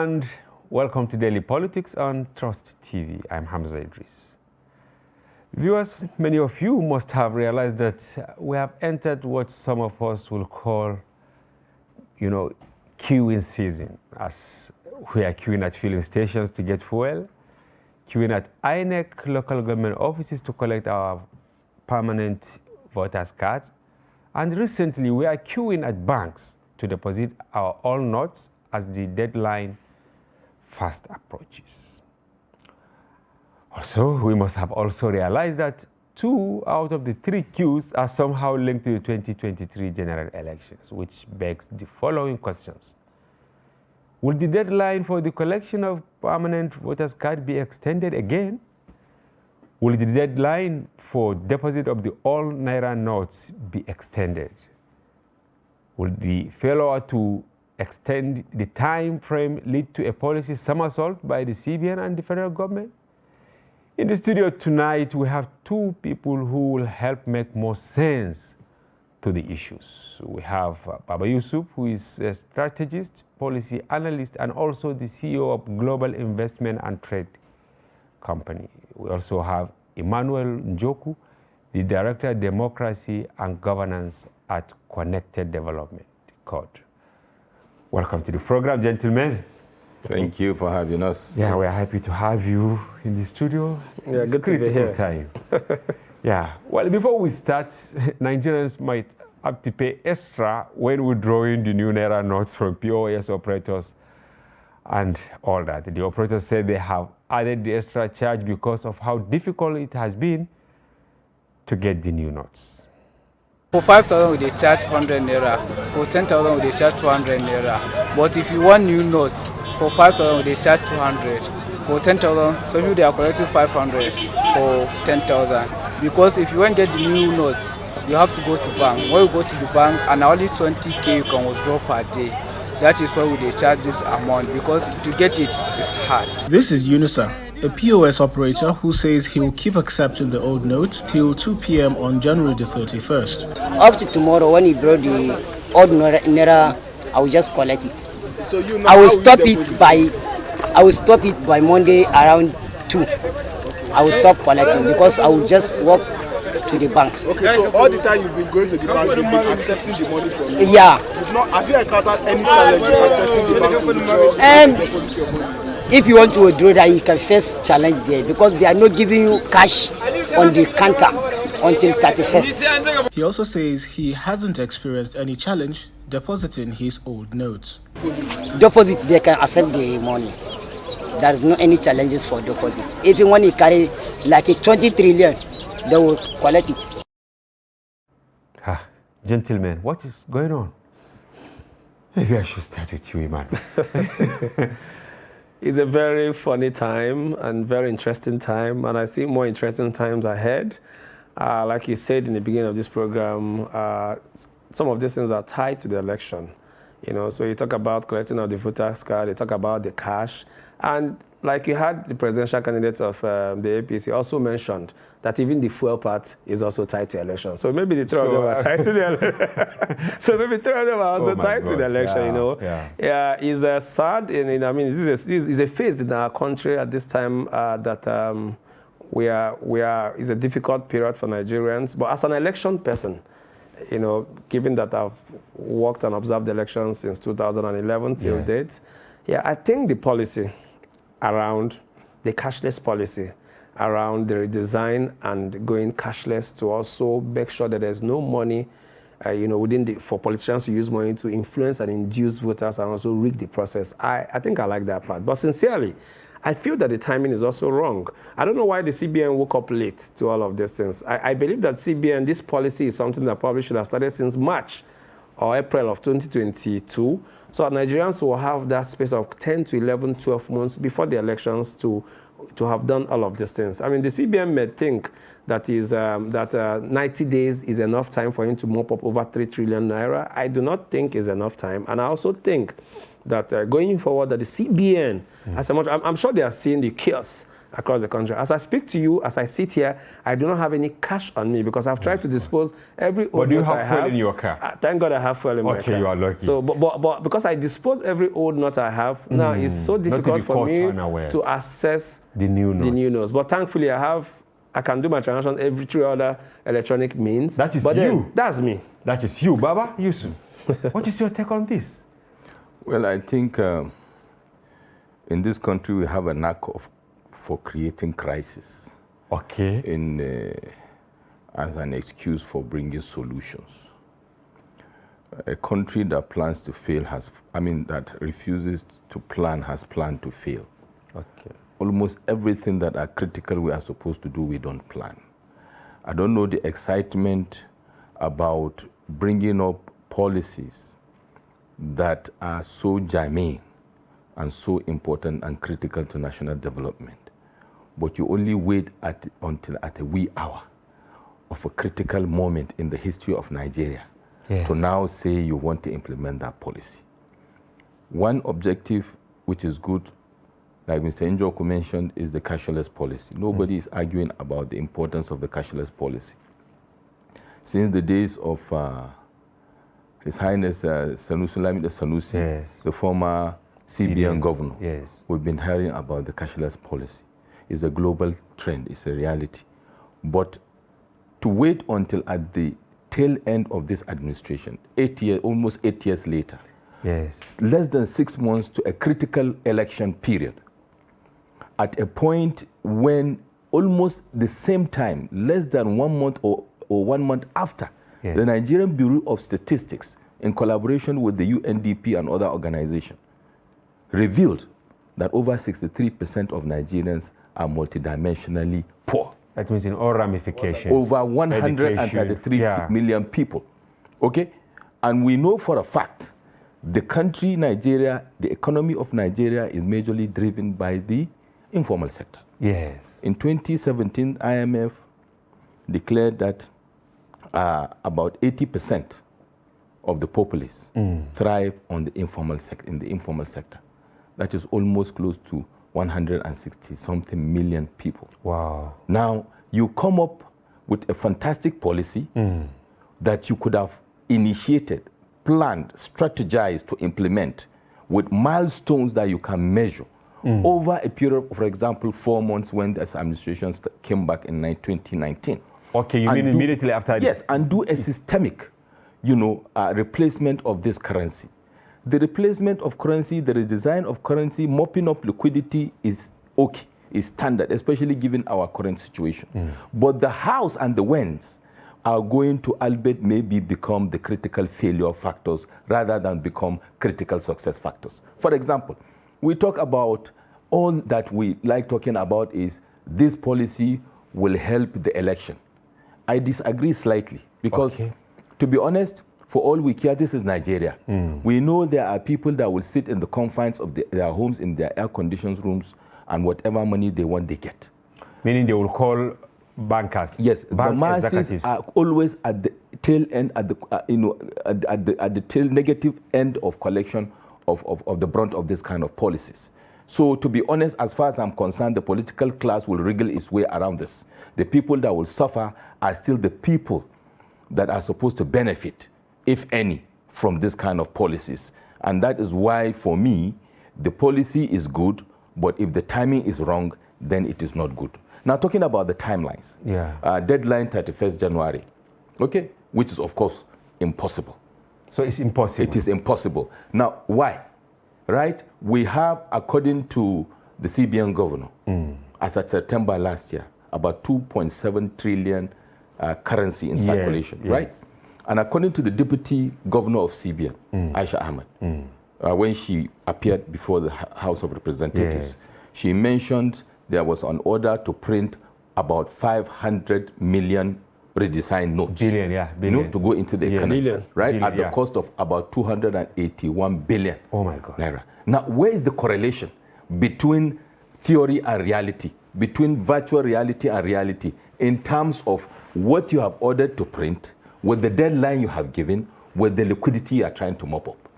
and welcome to Daily Politics on Trust TV. I'm Hamza Idris. Viewers, many of you must have realized that we have entered what some of us will call, queuing season, as we are queuing at filling stations to get fuel, queuing at INEC local government offices to collect our permanent voters card, and recently we are queuing at banks to deposit our all notes as the deadline fast approaches. Also, we must have also realized that 2 out of the 3 queues are somehow linked to the 2023 general elections, which begs the following questions. Will the deadline for the collection of permanent voters card be extended again? Will the deadline for deposit of the all Naira notes be extended? Will the failure to extend the time frame lead to a policy somersault by the CBN and the federal government? In the studio tonight, we have 2 people who will help make more sense to the issues. We have Baba Yusuf, who is a strategist, policy analyst, and also the CEO of Global Investment and Trade Company. We also have Emmanuel Njoku, the Director of Democracy and Governance at Connected Development, COD. Welcome to the program, gentlemen. Thank you for having us. Yeah, we're happy to have you in the studio. Yeah, good to be here. Time. Yeah, well, before we start, Nigerians might have to pay extra when withdrawing the new Naira notes from POS operators and all that. The operators say they have added the extra charge because of how difficult it has been to get the new notes. For 5,000, they charge 100 Naira. For 10,000, they charge 200 Naira. But if you want new notes, for 5,000, they charge 200. For 10,000, some people they are collecting 500 for 10,000. Because if you want to get the new notes, you have to go to bank. When you go to the bank, and only 20K you can withdraw per day. That is why they charge this amount, because to get it is hard. This is Yunusa, a POS operator who says he will keep accepting the old notes till 2 p.m. on January the 31st. Up to tomorrow, when he brought the old Naira, I will just collect it. So I will stop it by Monday around 2. I will stop collecting because I will just walk to the bank. Okay, so all the time you've been going to the bank, you've been accepting the money from you? Yeah. Have you encountered any challenge with accessing the bank? And if you want to withdraw that, you can face challenge there because they are not giving you cash on the counter until 31st. He also says he hasn't experienced any challenge depositing his old notes. Deposit, they can accept the money. There is no any challenges for deposit. If you want to carry like a 20 trillion, they will collect it. Gentlemen, what is going on? Maybe I should start with you, Iman. It's a very funny time and very interesting time, and I see more interesting times ahead. Like you said in the beginning of this program, some of these things are tied to the election. So you talk about collecting of the voters card, you talk about the cash, and like you had the presidential candidate of the APC also mentioned that even the fuel part is also tied to election. So maybe the 3 of them are tied to the election. So maybe 3 of them are also tied to the election. Yeah, it's sad. This is a phase in our country at this time that we are. It's a difficult period for Nigerians. But as an election person, given that I've worked and observed elections since 2011 till date, I think the policy around the cashless policy, around the redesign and going cashless to also make sure that there's no money, for politicians to use money to influence and induce voters and also rig the process. I think I like that part. But sincerely, I feel that the timing is also wrong. I don't know why the CBN woke up late to all of these things. I believe that CBN, this policy is something that probably should have started since March or April of 2022. So Nigerians will have that space of 10 to 11, 12 months before the elections to have done all of these things. I mean, the CBN may think that 90 days is enough time for him to mop up over 3 trillion Naira. I do not think is enough time. And I also think that going forward, that the CBN, I'm sure they are seeing the chaos across the country. As I speak to you, as I sit here, I do not have any cash on me because I've tried to dispose every old do you note I have have. fuel in your car? Thank God I have fuel in my car. Okay, you are lucky. So, but because I dispose every old note I have, now it's so difficult for me to access the new notes. But thankfully, I can do my transaction every 3 other electronic means. That is but you. Then, that's me. That is you, Baba Yusuf. What is your take on this? Well, I think in this country we have a knack for creating crisis. Okay. As an excuse for bringing solutions. A country that plans to fail that refuses to plan has planned to fail. Okay. Almost everything that are critical we are supposed to do, we don't plan. I don't know the excitement about bringing up policies that are so germane and so important and critical to national development. But you only wait until at a wee hour of a critical moment in the history of Nigeria to now say you want to implement that policy. One objective which is good, like Mr. Njoku mentioned, is the cashless policy. Nobody is arguing about the importance of the cashless policy. Since the days of His Highness Sanusi Lamida Sanusi, the former CBN governor, we've been hearing about the cashless policy. It's a global trend, it's a reality. But to wait until at the tail end of this administration, almost 8 years later, less than 6 months to a critical election period, at a point when almost the same time, less than 1 month or 1 month after, the Nigerian Bureau of Statistics, in collaboration with the UNDP and other organizations, revealed that over 63% of Nigerians are multidimensionally poor. That means in all ramifications. Over 133 million people. Okay? And we know for a fact the country, Nigeria, the economy of Nigeria is majorly driven by the informal sector. Yes. In 2017, IMF declared that about 80% of the populace thrive on the informal sector. That is almost close to 160-something million people. Wow. Now, you come up with a fantastic policy that you could have initiated, planned, strategized to implement with milestones that you can measure over a period of, for example, 4 months when this administration came back in 2019. Okay, you mean immediately after this? Yes, and do a systemic, replacement of this currency. The replacement of currency, the redesign of currency, mopping up liquidity is okay, is standard, especially given our current situation. But the hows and the whens are going to, albeit maybe, become the critical failure factors rather than become critical success factors. For example, we talk about all that we like talking about is this policy will help the election. I disagree slightly because, to be honest, for all we care, this is Nigeria. We know there are people that will sit in the confines of their homes in their air-conditioned rooms and whatever money they want, they get. Meaning they will call bankers. Yes, the masses are always at the tail end, at the tail negative end of collection of the brunt of this kind of policies. So to be honest, as far as I'm concerned, the political class will wriggle its way around this. The people that will suffer are still the people that are supposed to benefit, if any, from this kind of policies. And that is why, for me, the policy is good, but if the timing is wrong, then it is not good. Now, talking about the timelines. Deadline 31st January, okay, which is, of course, impossible. So it's impossible? It is impossible. Now, why? Right? We have, according to the CBN governor, as of September last year, about 2.7 trillion currency in circulation, right? And according to the deputy governor of CBN, Aisha Ahmed, when she appeared before the House of Representatives, she mentioned there was an order to print about 500 million redesigned notes. Billion. To go into the economy, at the cost of about 281 billion. Oh my God. Naira. Now, where is the correlation between theory and reality, between virtual reality and reality, in terms of what you have ordered to print, with the deadline you have given, with the liquidity you are trying to mop up?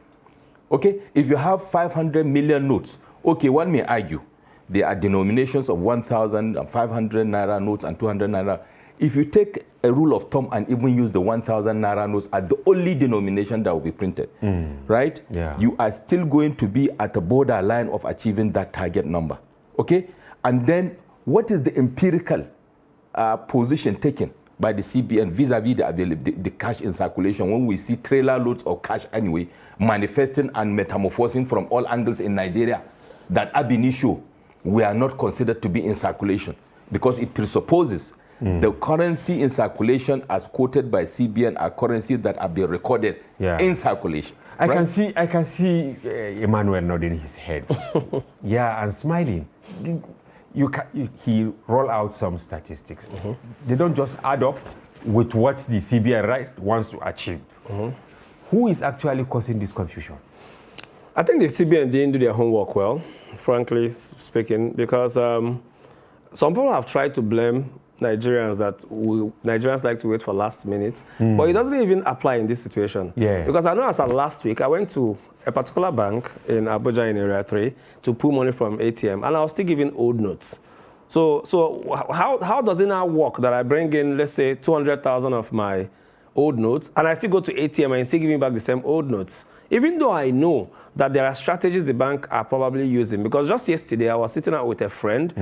Okay, if you have 500 million notes, okay, one may argue there are denominations of 1,000 and 500 Naira notes and 200 Naira. If you take a rule of thumb and even use the 1,000 Naira notes as the only denomination that will be printed, right? Yeah. You are still going to be at the borderline of achieving that target number, okay? And then what is the empirical position taken by the CBN vis-a-vis the cash in circulation when we see trailer loads of cash anyway manifesting and metamorphosing from all angles in Nigeria that ab initio we are not considered to be in circulation because it presupposes the currency in circulation as quoted by CBN are currencies that have been recorded in circulation. I can see Emmanuel nodding his head. Yeah, and smiling. He roll out some statistics. They don't just add up with what the CBN wants to achieve. Who is actually causing this confusion? I think the CBN didn't do their homework well, frankly speaking, because some people have tried to blame Nigerians that Nigerians like to wait for last minute, but it doesn't even apply in this situation. Yeah. Because I know as of last week, I went to a particular bank in Abuja in Area 3 to pull money from ATM, and I was still giving old notes. So how does it now work that I bring in, let's say, 200,000 of my old notes, and I still go to ATM and still giving back the same old notes? Even though I know that there are strategies the bank are probably using, because just yesterday I was sitting out with a friend,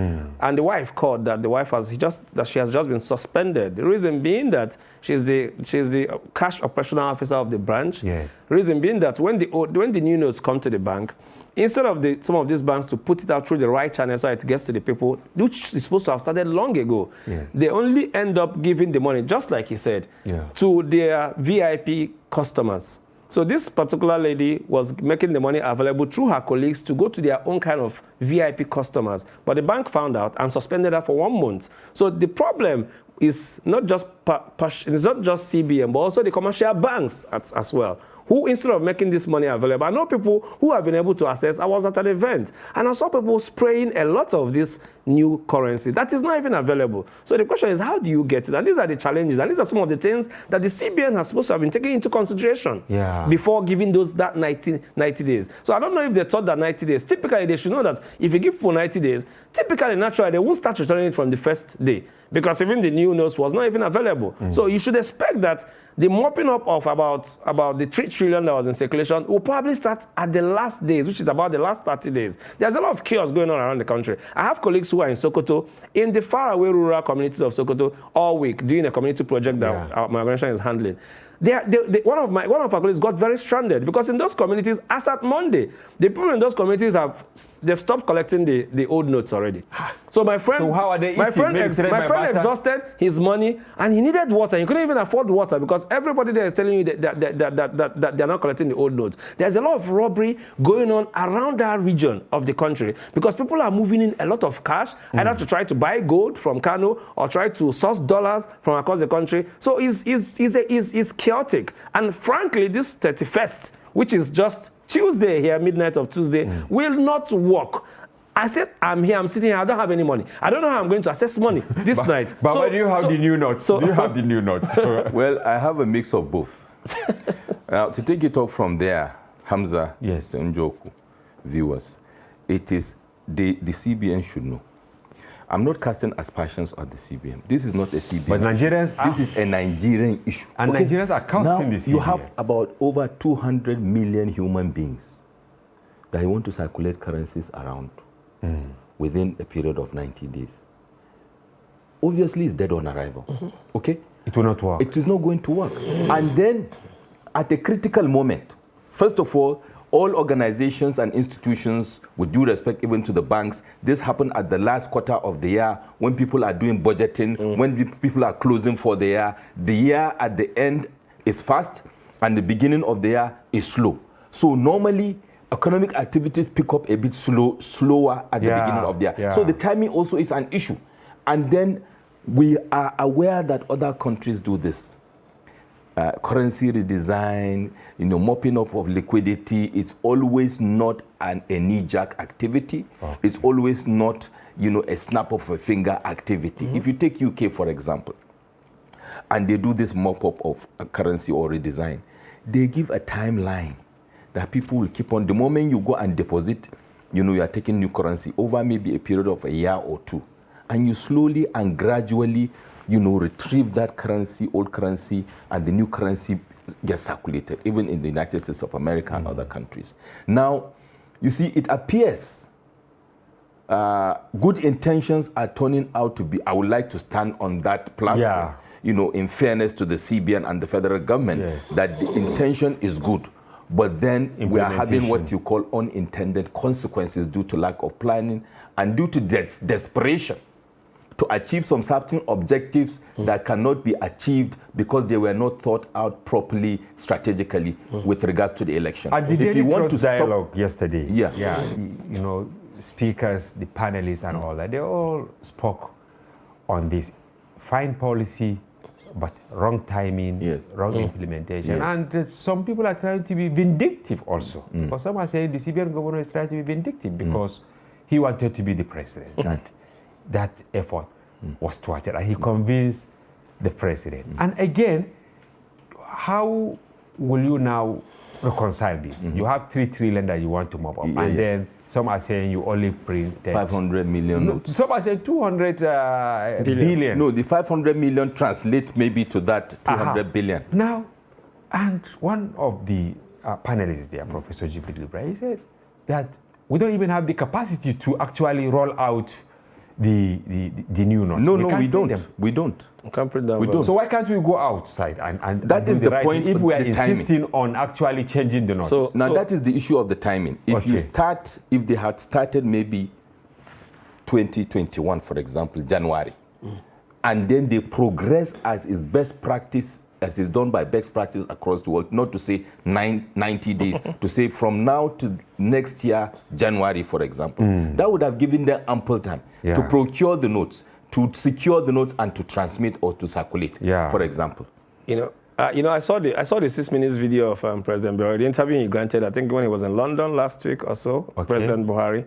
and the wife called that she has just been suspended. The reason being that she's the cash operational officer of the branch. Yes. Reason being that when the new notes come to the bank, instead of some of these banks to put it out through the right channel so it gets to the people, which is supposed to have started long ago, they only end up giving the money, just like he said, to their VIP customers. So this particular lady was making the money available through her colleagues to go to their own kind of VIP customers. But the bank found out and suspended her for 1 month. So the problem is not just CBN, but also the commercial banks as well, who instead of making this money available, I know people who have been able to access. I was at an event and I saw people spraying a lot of this new currency that is not even available. So the question is, how do you get it? And these are the challenges, and these are some of the things that the CBN has supposed to have been taking into consideration before giving that 90 days. So I don't know if they thought that 90 days. Typically, they should know that if you give people 90 days, typically, naturally, they won't start returning it from the first day, because even the new notes was not even available. So you should expect that the mopping up of about the 3 trillion that was in circulation will probably start at the last days, which is about the last 30 days. There's a lot of chaos going on around the country. I have colleagues who are in Sokoto, in the faraway rural communities of Sokoto, all week doing a community project that my organization is handling. One of our colleagues got very stranded because in those communities, as at Monday, the people in those communities they've stopped collecting the old notes already. So my friend, so how are they my friend exhausted his money, and he needed water. He couldn't even afford water because everybody there is telling you that they're not collecting the old notes. There's a lot of robbery going on around that region of the country because people are moving in a lot of cash, either to try to buy gold from Kano or try to source dollars from across the country. So it's chaotic. And frankly, this 31st, which is just Tuesday here, midnight of Tuesday, will not work. I said, I'm here, I'm sitting here, I don't have any money. I don't know how I'm going to access money this night. But why do you have the new notes? Do you have the new notes? Well, I have a mix of both. Now, to take it off from there, Hamza, Njoku, viewers, it is the CBN should know. I'm not casting aspersions on the CBN. This is not a CBN But Nigerians issue. This is a Nigerian issue. And Nigerians are casting the CBN. You have about over 200 million human beings that want to circulate currencies around within a period of 90 days. Obviously, it's dead on arrival. Okay? It will not work. It is not going to work. And then, at a critical moment, first of all organizations and institutions, with due respect even to the banks, this happened at the last quarter of the year when people are doing budgeting, when people are closing for the year. The year at the end is fast and the beginning of the year is slow. So normally, economic activities pick up a bit slower at the beginning of the year. So the timing also is an issue. And then we are aware that other countries do this. Currency redesign, mopping up of liquidity. It's always not a knee-jerk activity. It's always not, a snap of a finger activity. If you take UK, for example, and they do this mop-up of a currency or redesign, they give a timeline that people will keep on. The moment you go and deposit you are taking new currency over maybe a period of a year or two, and you slowly and gradually, retrieve that currency, old currency, and the new currency gets circulated, even in the United States of America and other countries. Now, you see, it appears good intentions are turning out to be, I would like to stand on that platform, in fairness to the CBN and the federal government, that the intention is good. But then we are having what you call unintended consequences due to lack of planning and due to desperation to achieve some certain objectives that cannot be achieved because they were not thought out properly strategically with regards to the election. At the Daily Trust dialogue yesterday, speakers, the panelists and all that, they all spoke on this fine policy, but wrong timing, wrong implementation. And some people are trying to be vindictive also. Because some are saying the CBN governor is trying to be vindictive because he wanted to be the president. That effort was thwarted, and he convinced the president. And again, how will you now reconcile this? You have 3 trillion that you want to mop up, and then some are saying you only print 500 million notes. Some are saying 200 billion. No, the 500 million translates maybe to that 200 billion. Now, and one of the panelists there, Professor Jibril Ibrahim, he said that we don't even have the capacity to actually roll out the new notes. No, we don't. We don't. We can't print them. We don't. So why can't we go outside and that is the right point if we are insisting timing on actually changing the notes? So that is the issue of the timing. If if they had started maybe 2021, for example, January, and then they progress as is best practice, as is done by best practice across the world, not to say 90 days, to say from now to next year, January, for example. That would have given them ample time to procure the notes, to secure the notes, and to transmit or to circulate, for example. I saw the 6 minutes video of President Buhari, the interview he granted, I think when he was in London last week or so, President Buhari.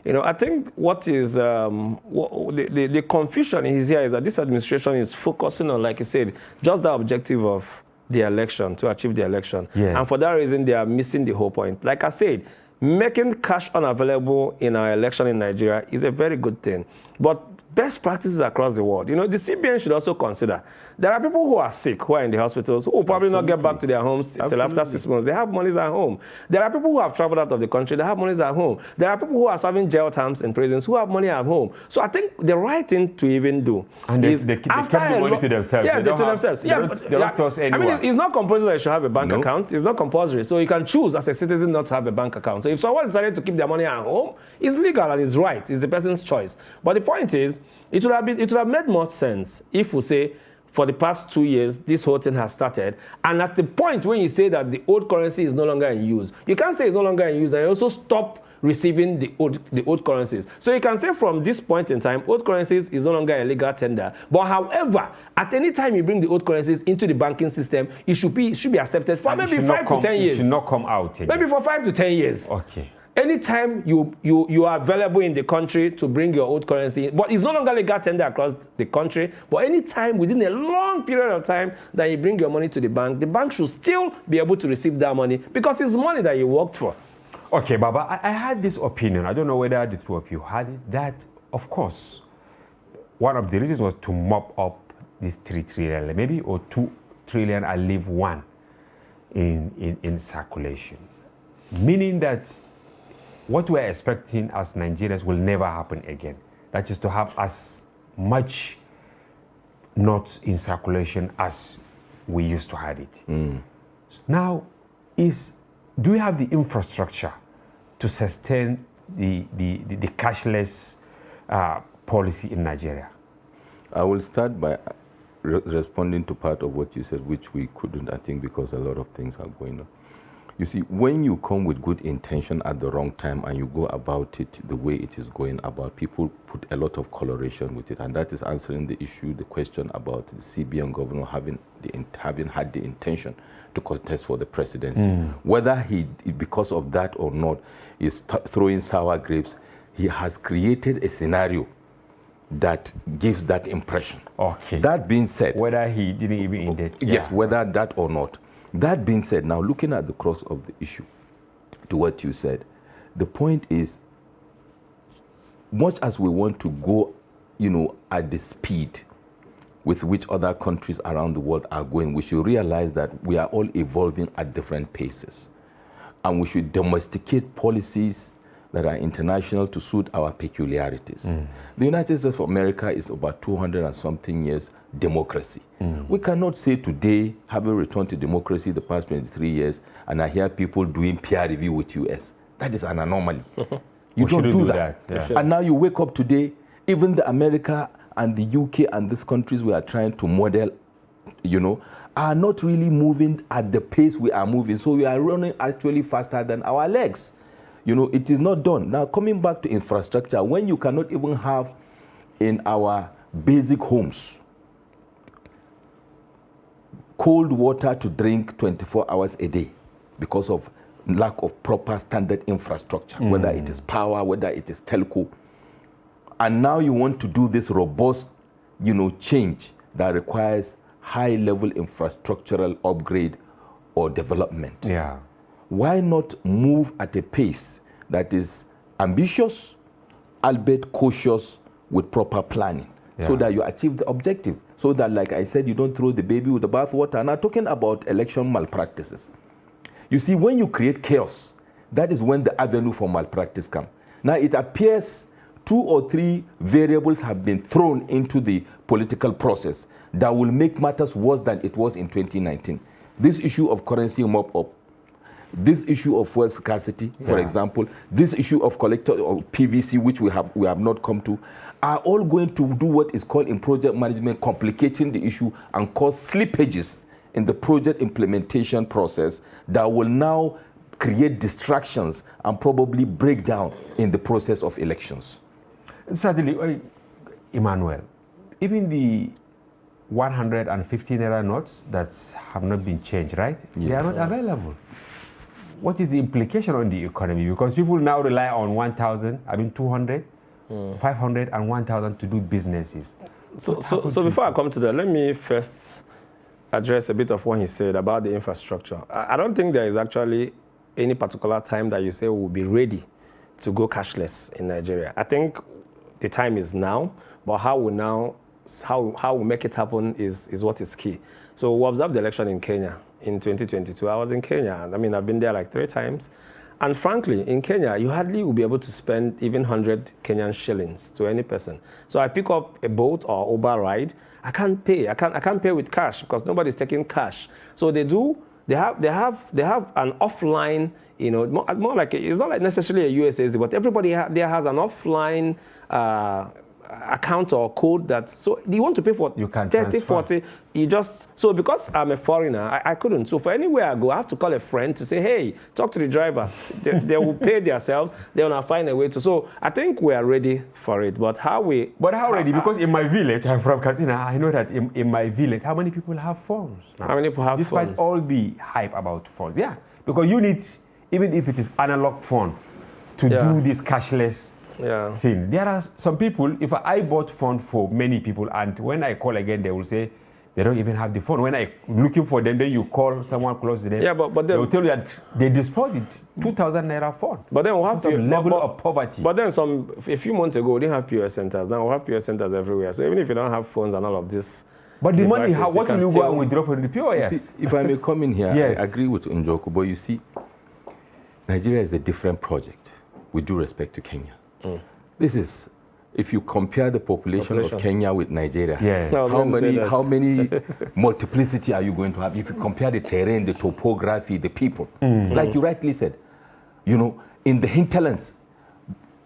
I think what is the confusion is here is that this administration is focusing on, like you said, just the objective of the election, to achieve the election. And for that reason, they are missing the whole point. Like I said, making cash unavailable in our election in Nigeria is a very good thing. But best practices across the world. The CBN should also consider. There are people who are sick, who are in the hospitals, who will probably not get back to their homes until after 6 months. They have monies at home. There are people who have traveled out of the country, they have monies at home. There are people who are serving jail terms in prisons who have money at home. So I think the right thing to even do is they keep the money to themselves. Yeah, to themselves. They don't trust anyone. I mean, it's not compulsory that you should have a bank account. It's not compulsory. So you can choose as a citizen not to have a bank account. So if someone decided to keep their money at home, it's legal and it's right. It's the person's choice. But the point is, it would have made more sense if we say, for the past 2 years, this whole thing has started, and at the point when you say that the old currency is no longer in use, you can't say it's no longer in use and you also stop receiving the old currencies. So you can say from this point in time, old currencies is no longer a legal tender. But however, at any time you bring the old currencies into the banking system, it should be accepted for maybe 5 to 10 years. It should not come out again. Maybe for 5 to 10 years. Okay. Anytime you are available in the country to bring your old currency, but it's no longer legal tender across the country, but anytime within a long period of time that you bring your money to the bank should still be able to receive that money because it's money that you worked for. Okay, Baba, I had this opinion. I don't know whether the two of you had it, that, of course, one of the reasons was to mop up this 3 trillion, maybe, or 2 trillion and leave 1 in circulation. Meaning that what we're expecting as Nigerians will never happen again. That is to have as much notes in circulation as we used to have it. Now, do we have the infrastructure to sustain the cashless policy in Nigeria? I will start by responding to part of what you said, which we couldn't, I think, because a lot of things are going on. You see, when you come with good intention at the wrong time and you go about it the way it is going about, people put a lot of coloration with it. And that is answering the issue, the question about the CBN governor having had the intention to contest for the presidency. Whether he, because of that or not, is throwing sour grapes, he has created a scenario that gives that impression. Okay. That being said, whether he didn't even intend. Yes, whether that or not. That being said, now looking at the crux of the issue, to what you said, the point is much as we want to go, at the speed with which other countries around the world are going, we should realize that we are all evolving at different paces. And we should domesticate policies that are international to suit our peculiarities. The United States of America is about 200 and something years democracy. We cannot say today, having returned to democracy the past 23 years, and I hear people doing peer review with US. That is an anomaly. You don't do that. Yeah. And now you wake up today, even the America and the UK and these countries we are trying to model, are not really moving at the pace we are moving. So we are running actually faster than our legs. It is not done. Now, coming back to infrastructure, when you cannot even have in our basic homes cold water to drink 24 hours a day because of lack of proper standard infrastructure, whether it is power, whether it is telco. And now you want to do this robust, change that requires high-level infrastructural upgrade or development. Yeah. Why not move at a pace that is ambitious, albeit cautious, with proper planning, so that you achieve the objective? So that, like I said, you don't throw the baby with the bathwater. Now, talking about election malpractices. You see, when you create chaos, that is when the avenue for malpractice comes. Now, it appears 2 or 3 variables have been thrown into the political process that will make matters worse than it was in 2019. This issue of currency mop-up, this issue of fuel scarcity, for example, this issue of collector or PVC, which we have not come to, are all going to do what is called in project management complicating the issue and cause slippages in the project implementation process that will now create distractions and probably break down in the process of elections. Certainly, Emmanuel, even the 150 Naira notes that have not been changed, right? Yes. They are not available. What is the implication on the economy? Because people now rely on 200, 500 and 1,000 to do businesses. So before I come to that, let me first address a bit of what he said about the infrastructure. I don't think there is actually any particular time that you say we'll be ready to go cashless in Nigeria. I think the time is now, but how we make it happen is what is key. So we observed the election in Kenya in 2022. I was in Kenya. I've been there like 3 times. And frankly, in Kenya, you hardly will be able to spend even 100 Kenyan shillings to any person. So I pick up a boat or Uber ride. I can't pay. I can't pay with cash because nobody's taking cash. So they have an offline, more like it's not like necessarily a USSD, but everybody there has an offline account or code that, so you want to pay for you can 30, transfer. 40, so because I'm a foreigner, I couldn't. So for anywhere I go, I have to call a friend to say, hey, talk to the driver. They will pay themselves. They will find a way to. So I think we are ready for it. But how ready? Because in my village, I'm from Katsina, I know that in my village, how many people have phones now? How many people have Despite phones? all the hype about phones. Yeah, because you need, even if it is analog phone, to do this cashless thing. There are some people, if I bought phone for many people, and when I call again, they will say they don't even have the phone. When I'm looking for them, then you call someone close to them. Yeah, but they will tell you that they deposit 2,000 Naira phone. But then we'll have some level of poverty. But then a few months ago, we didn't have POS centers. Now we have POS centers everywhere. So even if you don't have phones and all of this, but the money, devices, what will you go and withdraw from the POS? See, if I may come in here, Yes. I agree with Njoku, but you see, Nigeria is a different project with due respect to Kenya. This is, if you compare the population of Kenya with Nigeria, how many multiplicity are you going to have if you compare the terrain, the topography, the people? Like you rightly said, in the hinterlands,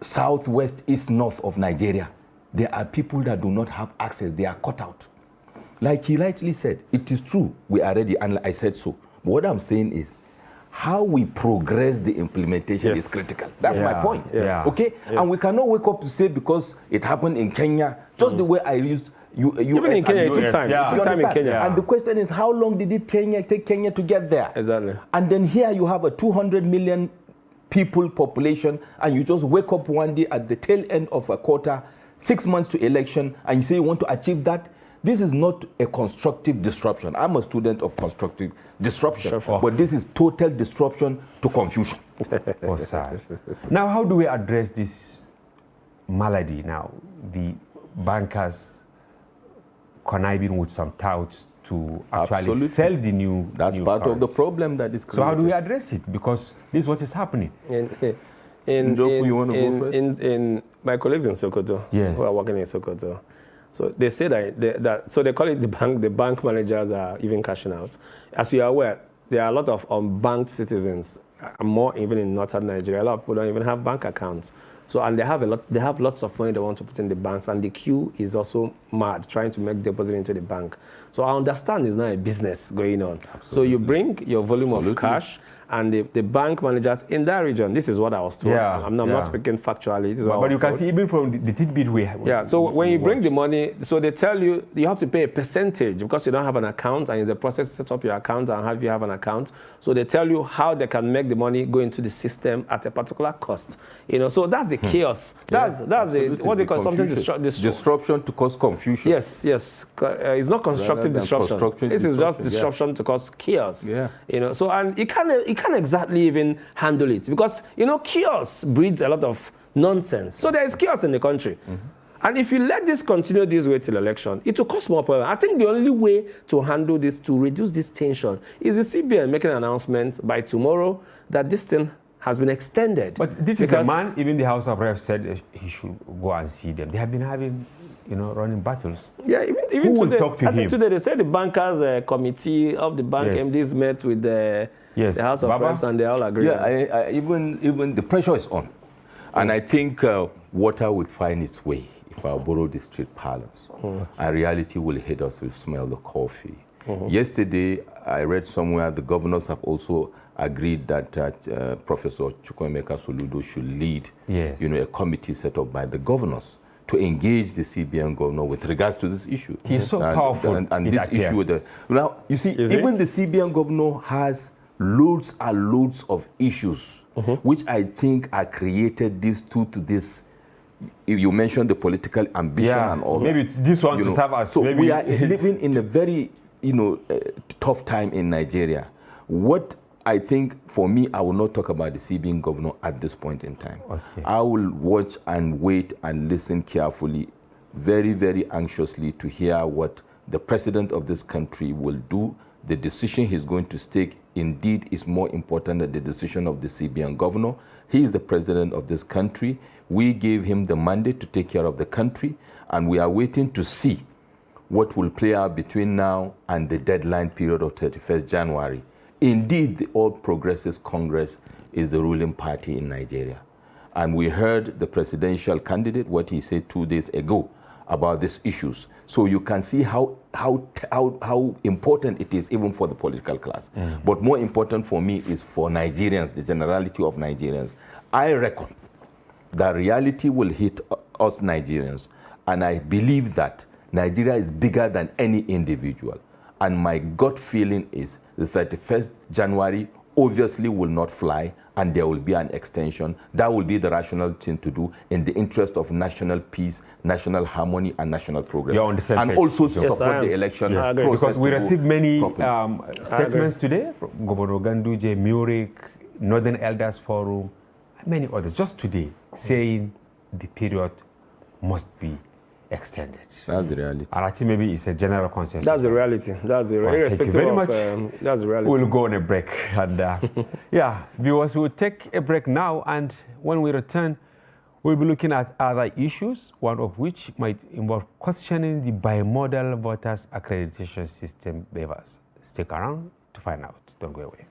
southwest, east, north of Nigeria, there are people that do not have access. They are cut out. Like he rightly said, it is true, we are ready, and I said so. But what I'm saying is, how we progress the implementation is critical. That's my point. Yes. Okay? Yes. And we cannot wake up to say because it happened in Kenya, just the way I used even in Kenya, it took time. Yeah. It took time in Kenya. And the question is, how long did it take Kenya to get there? Exactly. And then here you have a 200 million people population, and you just wake up one day at the tail end of a quarter, 6 months to election, and you say you want to achieve that. This is not a constructive disruption. I'm a student of constructive disruption, but this is total disruption to confusion. Now, how do we address this malady now, the bankers conniving with some touts to actually Absolutely. sell the new. That's new part of the currency. problem that is created. So how do we address it? Because this is what is happening. Njoku, you want to go first? In my colleagues in Sokoto, Yes. who are working in Sokoto, so they say so they call it the bank managers are even cashing out. As you are aware, there are a lot of unbanked citizens, more even in northern Nigeria. A lot of people don't even have bank accounts. So, and they have lots of money they want to put in the banks, and the queue is also mad, trying to make deposit into the bank. So I understand it's not a business going on. Absolutely. So you bring your volume Absolutely. of cash, and the bank managers in that region, this is what I was told. Yeah, I'm not speaking factually. This is what I But was you can told. see even from the tidbit we have. Yeah, so when you bring the watched. money, so they tell you you have to pay a percentage because you don't have an account, and it's a process to set up your account and have you have an account. So they tell you how they can make the money go into the system at a particular cost. You know, so that's the chaos. That's what they call something disruption to cause confusion. Yes. It's not constructive than disruption. constructive This is just disruption, disruption to cause chaos. Yeah. You know, so and you can't exactly even handle it because chaos breeds a lot of nonsense. So there is chaos in the country. And if you let this continue this way till election, it will cause more problem. I think the only way to handle this, to reduce this tension, is the CBN making an announcement by tomorrow that this thing has been extended. But this is a man, even the House of Reps said he should go and see them. They have been having, running battles. Yeah, even Who will today, talk to I think him? today they said the bankers committee of the bank Yes. MDs met with the House of Baba? Reps and they all agreed. Yeah, even the pressure is on. And I think water will find its way if I borrow the street parlance. And reality will hit us, we'll smell the coffee. Yesterday, I read somewhere the governors have also agreed that Professor Chukwuemeka Soludo should lead a committee set up by the governors to engage the CBN governor with regards to this issue. He's so powerful. And this issue, now, you see, even the CBN governor has loads and loads of issues, which I think are created these two to this. You mentioned the political ambition and all maybe that. this one to serve as so maybe we are living in a very tough time in Nigeria. What I think, for me, I will not talk about the CBN governor at this point in time. Okay. I will watch and wait and listen carefully, very, very anxiously to hear what the president of this country will do. The decision he's going to take indeed is more important than the decision of the CBN governor. He is the president of this country. We gave him the mandate to take care of the country, and we are waiting to see what will play out between now and the deadline period of 31st January. Indeed, the All Progressives Congress is the ruling party in Nigeria. And we heard the presidential candidate, what he said 2 days ago about these issues. So you can see how important it is even for the political class. But more important for me is for Nigerians, the generality of Nigerians. I reckon that reality will hit us Nigerians. And I believe that Nigeria is bigger than any individual. And my gut feeling is the 31st January obviously will not fly, and there will be an extension. That will be the rational thing to do in the interest of national peace, national harmony, and national progress. You're on the same and page. also Yes, support the election process. Because we to received go many properly. statements today from Governor Ganduje, Murik, Northern Elders Forum, and many others, just today, saying the period must be extended. That's the reality. And I think maybe it's a general consensus. That's the reality. That's the Well, thank you very much. That's the reality. We'll go on a break. And viewers, we'll take a break now. And when we return, we'll be looking at other issues, one of which might involve questioning the bimodal voters accreditation system waivers. Stick around to find out. Don't go away.